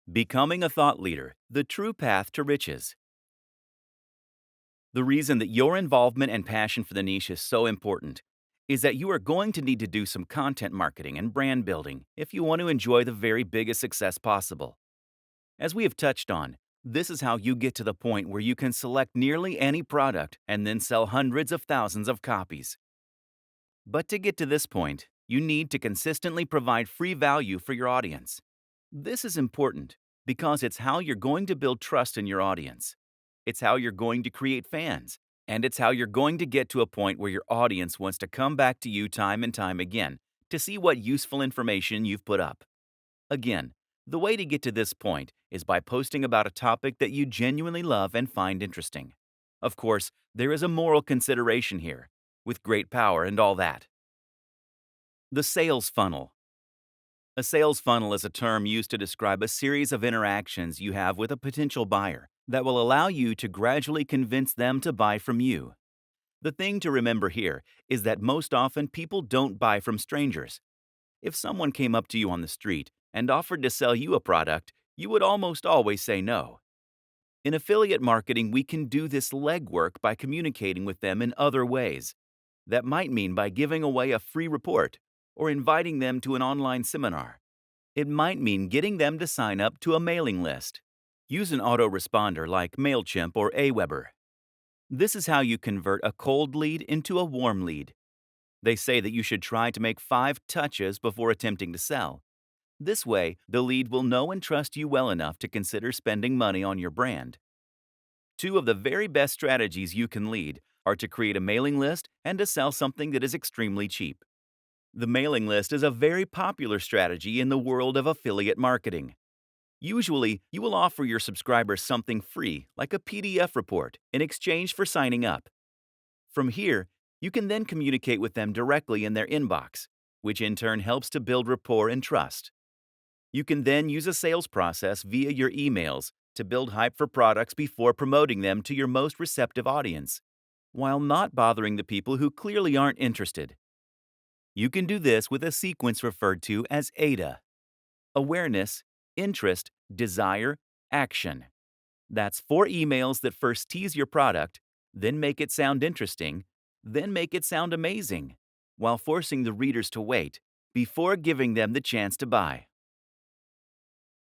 Becoming a thought leader, the true path to riches. The reason that your involvement and passion for the niche is so important is that you are going to need to do some content marketing and brand building if you want to enjoy the very biggest success possible. As we have touched on, this is how you get to the point where you can select nearly any product and then sell hundreds of thousands of copies. But to get to this point, you need to consistently provide free value for your audience. This is important because it's how you're going to build trust in your audience. It's how you're going to create fans, and it's how you're going to get to a point where your audience wants to come back to you time and time again to see what useful information you've put up. Again, the way to get to this point is by posting about a topic that you genuinely love and find interesting. Of course, there is a moral consideration here, with great power and all that. The sales funnel. A sales funnel is a term used to describe a series of interactions you have with a potential buyer that will allow you to gradually convince them to buy from you. The thing to remember here is that most often people don't buy from strangers. If someone came up to you on the street and offered to sell you a product, you would almost always say no. In affiliate marketing, we can do this legwork by communicating with them in other ways. That might mean by giving away a free report or inviting them to an online seminar. It might mean getting them to sign up to a mailing list. Use an autoresponder like MailChimp or Aweber. This is how you convert a cold lead into a warm lead. They say that you should try to make 5 touches before attempting to sell. This way, the lead will know and trust you well enough to consider spending money on your brand. Two of the very best strategies you can lead are to create a mailing list and to sell something that is extremely cheap. The mailing list is a very popular strategy in the world of affiliate marketing. Usually, you will offer your subscribers something free, like a PDF report, in exchange for signing up. From here, you can then communicate with them directly in their inbox, which in turn helps to build rapport and trust. You can then use a sales process via your emails to build hype for products before promoting them to your most receptive audience, while not bothering the people who clearly aren't interested. You can do this with a sequence referred to as AIDA: awareness, interest, desire, action. That's 4 emails that first tease your product, then make it sound interesting, then make it sound amazing, while forcing the readers to wait before giving them the chance to buy.